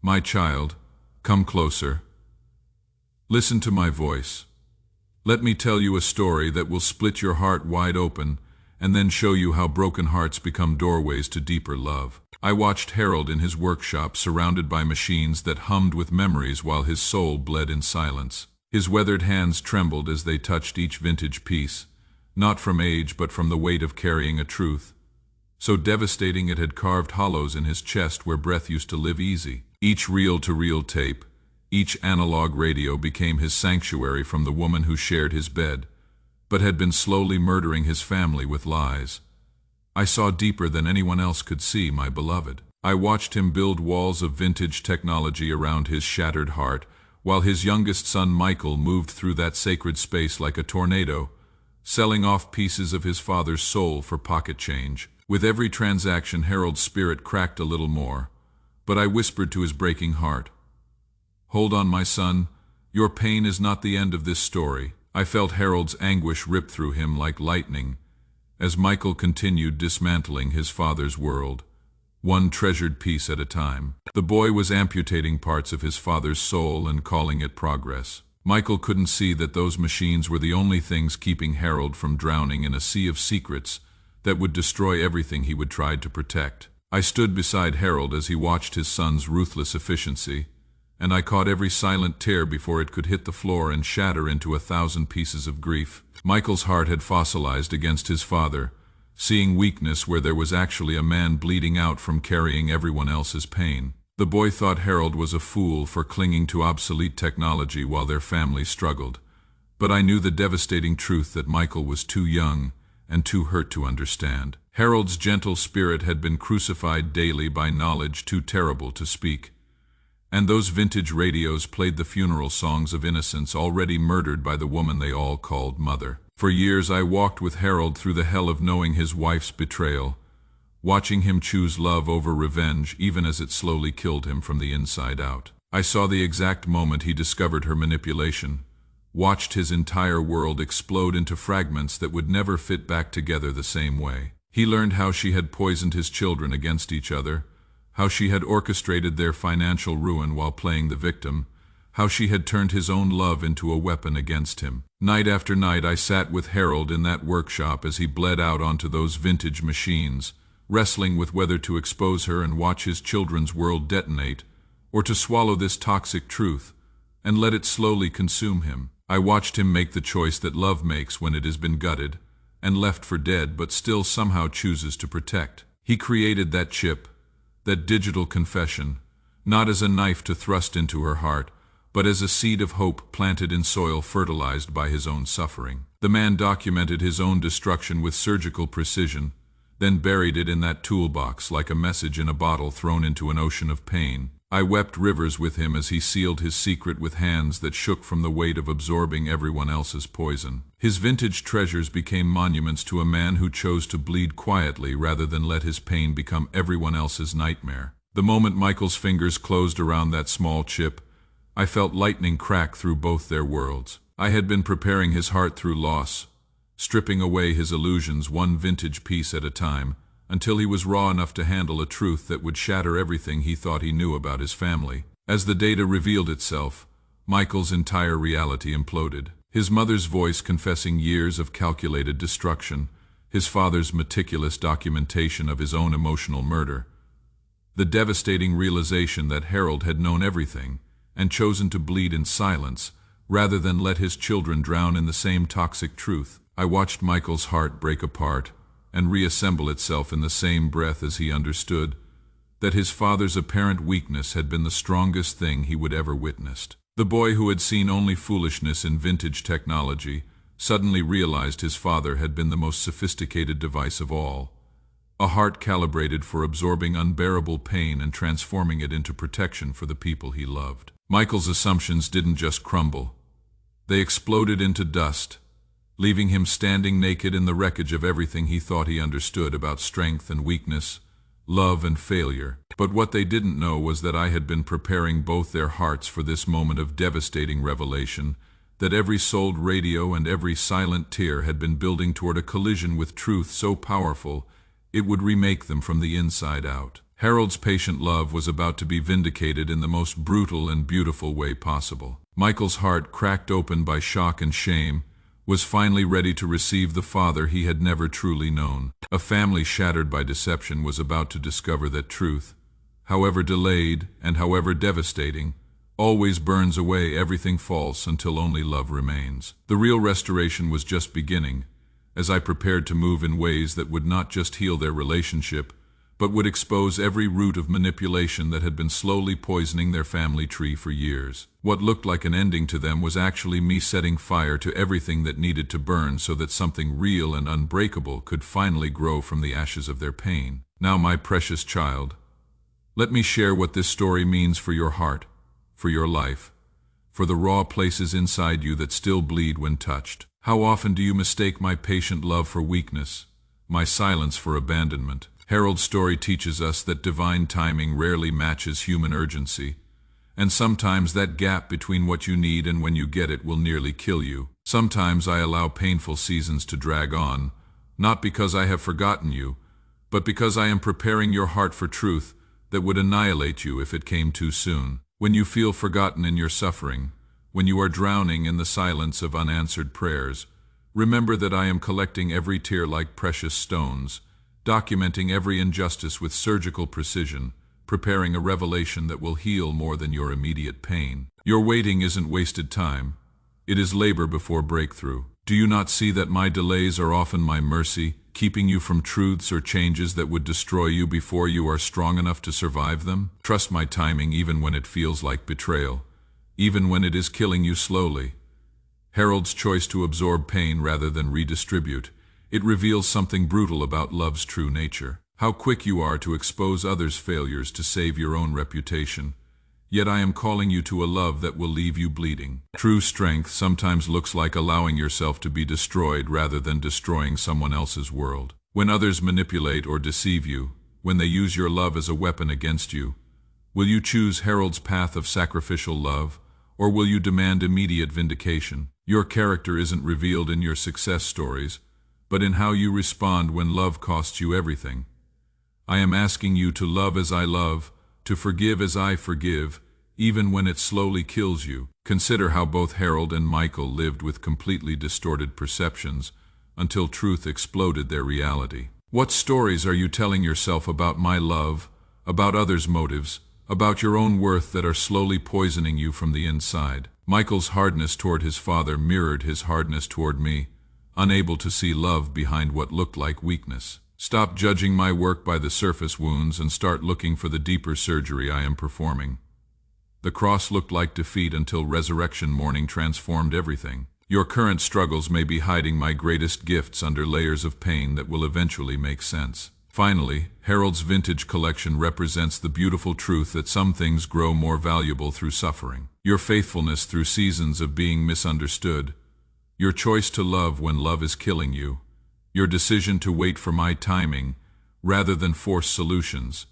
My child, come closer. Listen to my voice. Let me tell you a story that will split your heart wide open and then show you how broken hearts become doorways to deeper love. I watched Harold in his workshop, surrounded by machines that hummed with memories while his soul bled in silence. His weathered hands trembled as they touched each vintage piece, not from age but from the weight of carrying a truth so devastating it had carved hollows in his chest where breath used to live easy. Each reel-to-reel tape, each analog radio became his sanctuary from the woman who shared his bed, but had been slowly murdering his family with lies. I saw deeper than anyone else could see, my beloved. I watched him build walls of vintage technology around his shattered heart, while his youngest son Michael moved through that sacred space like a tornado, selling off pieces of his father's soul for pocket change. With every transaction, Harold's spirit cracked a little more, but I whispered to his breaking heart, "Hold on, my son. Your pain is not the end of this story." I felt Harold's anguish rip through him like lightning as Michael continued dismantling his father's world, one treasured piece at a time. The boy was amputating parts of his father's soul and calling it progress. Michael couldn't see that those machines were the only things keeping Harold from drowning in a sea of secrets that would destroy everything he would try to protect. I stood beside Harold as he watched his son's ruthless efficiency, and I caught every silent tear before it could hit the floor and shatter into 1,000 pieces of grief. Michael's heart had fossilized against his father, seeing weakness where there was actually a man bleeding out from carrying everyone else's pain. The boy thought Harold was a fool for clinging to obsolete technology while their family struggled, but I knew the devastating truth that Michael was too young and too hurt to understand. Harold's gentle spirit had been crucified daily by knowledge too terrible to speak, and those vintage radios played the funeral songs of innocence already murdered by the woman they all called mother. For years I walked with Harold through the hell of knowing his wife's betrayal, watching him choose love over revenge even as it slowly killed him from the inside out. I saw the exact moment he discovered her manipulation, watched his entire world explode into fragments that would never fit back together the same way. He learned how she had poisoned his children against each other, how she had orchestrated their financial ruin while playing the victim, how she had turned his own love into a weapon against him. Night after night I sat with Harold in that workshop as he bled out onto those vintage machines, wrestling with whether to expose her and watch his children's world detonate, or to swallow this toxic truth and let it slowly consume him. I watched him make the choice that love makes when it has been gutted and left for dead but still somehow chooses to protect. He created that chip, that digital confession, not as a knife to thrust into her heart, but as a seed of hope planted in soil fertilized by his own suffering. The man documented his own destruction with surgical precision, then buried it in that toolbox like a message in a bottle thrown into an ocean of pain. I wept rivers with him as he sealed his secret with hands that shook from the weight of absorbing everyone else's poison. His vintage treasures became monuments to a man who chose to bleed quietly rather than let his pain become everyone else's nightmare. The moment Michael's fingers closed around that small chip, I felt lightning crack through both their worlds. I had been preparing his heart through loss, stripping away his illusions one vintage piece at a time, until he was raw enough to handle a truth that would shatter everything he thought he knew about his family. As the data revealed itself, Michael's entire reality imploded. His mother's voice confessing years of calculated destruction, his father's meticulous documentation of his own emotional murder, the devastating realization that Harold had known everything and chosen to bleed in silence rather than let his children drown in the same toxic truth. I watched Michael's heart break apart and reassemble itself in the same breath as he understood that his father's apparent weakness had been the strongest thing he would ever witnessed. The boy who had seen only foolishness in vintage technology suddenly realized his father had been the most sophisticated device of all, a heart calibrated for absorbing unbearable pain and transforming it into protection for the people he loved. Michael's assumptions didn't just crumble. They exploded into dust, leaving him standing naked in the wreckage of everything he thought he understood about strength and weakness, love and failure. But what they didn't know was that I had been preparing both their hearts for this moment of devastating revelation, that every sold radio and every silent tear had been building toward a collision with truth so powerful it would remake them from the inside out. Harold's patient love was about to be vindicated in the most brutal and beautiful way possible. Michael's heart, cracked open by shock and shame, was finally ready to receive the father he had never truly known. A family shattered by deception was about to discover that truth, however delayed and however devastating, always burns away everything false until only love remains. The real restoration was just beginning, as I prepared to move in ways that would not just heal their relationship, but would expose every root of manipulation that had been slowly poisoning their family tree for years. What looked like an ending to them was actually me setting fire to everything that needed to burn so that something real and unbreakable could finally grow from the ashes of their pain. Now, my precious child, let me share what this story means for your heart, for your life, for the raw places inside you that still bleed when touched. How often do you mistake my patient love for weakness, my silence for abandonment? Harold's story teaches us that divine timing rarely matches human urgency, and sometimes that gap between what you need and when you get it will nearly kill you. Sometimes I allow painful seasons to drag on, not because I have forgotten you, but because I am preparing your heart for truth that would annihilate you if it came too soon. When you feel forgotten in your suffering, when you are drowning in the silence of unanswered prayers, remember that I am collecting every tear like precious stones, documenting every injustice with surgical precision, preparing a revelation that will heal more than your immediate pain. Your waiting isn't wasted time. It is labor before breakthrough. Do you not see that my delays are often my mercy, keeping you from truths or changes that would destroy you before you are strong enough to survive them? Trust my timing even when it feels like betrayal, even when it is killing you slowly. Harold's choice to absorb pain rather than redistribute, it reveals something brutal about love's true nature. How quick you are to expose others' failures to save your own reputation. Yet I am calling you to a love that will leave you bleeding. True strength sometimes looks like allowing yourself to be destroyed rather than destroying someone else's world. When others manipulate or deceive you, when they use your love as a weapon against you, will you choose Harold's path of sacrificial love, or will you demand immediate vindication? Your character isn't revealed in your success stories, but in how you respond when love costs you everything. I am asking you to love as I love, to forgive as I forgive, even when it slowly kills you. Consider how both Harold and Michael lived with completely distorted perceptions until truth exploded their reality. What stories are you telling yourself about my love, about others' motives, about your own worth that are slowly poisoning you from the inside? Michael's hardness toward his father mirrored his hardness toward me, unable to see love behind what looked like weakness. Stop judging my work by the surface wounds and start looking for the deeper surgery I am performing. The cross looked like defeat until resurrection morning transformed everything. Your current struggles may be hiding my greatest gifts under layers of pain that will eventually make sense. Finally, Harold's vintage collection represents the beautiful truth that some things grow more valuable through suffering. Your faithfulness through seasons of being misunderstood, your choice to love when love is killing you, your decision to wait for my timing rather than force solutions,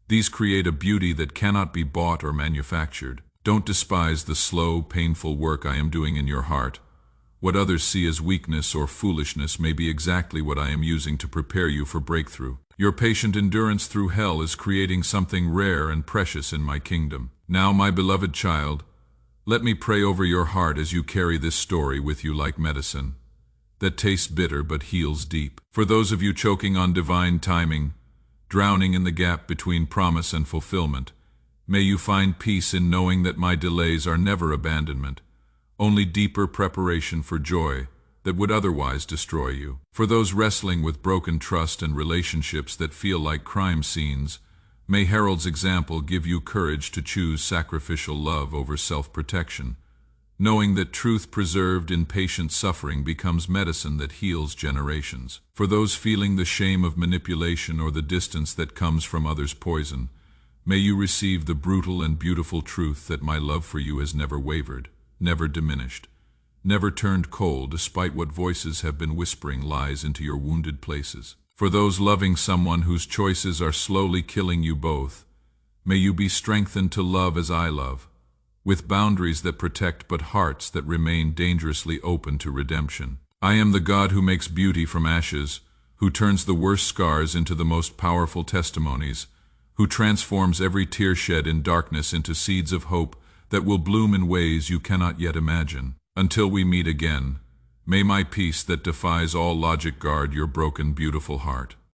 these create a beauty that cannot be bought or manufactured. Don't despise the slow, painful work I am doing in your heart. What others see as weakness or foolishness may be exactly what I am using to prepare you for breakthrough. Your patient endurance through hell is creating something rare and precious in my kingdom. Now, my beloved child, let me pray over your heart as you carry this story with you like medicine that tastes bitter but heals deep. For those of you choking on divine timing, drowning in the gap between promise and fulfillment, may you find peace in knowing that my delays are never abandonment, only deeper preparation for joy that would otherwise destroy you. For those wrestling with broken trust and relationships that feel like crime scenes, may Harold's example give you courage to choose sacrificial love over self-protection, knowing that truth preserved in patient suffering becomes medicine that heals generations. For those feeling the shame of manipulation or the distance that comes from others' poison, may you receive the brutal and beautiful truth that my love for you has never wavered, never diminished, never turned cold despite what voices have been whispering lies into your wounded places. For those loving someone whose choices are slowly killing you both, may you be strengthened to love as I love, with boundaries that protect but hearts that remain dangerously open to redemption. I am the God who makes beauty from ashes, who turns the worst scars into the most powerful testimonies, who transforms every tear shed in darkness into seeds of hope that will bloom in ways you cannot yet imagine. Until we meet again, may my peace that defies all logic guard your broken, beautiful heart.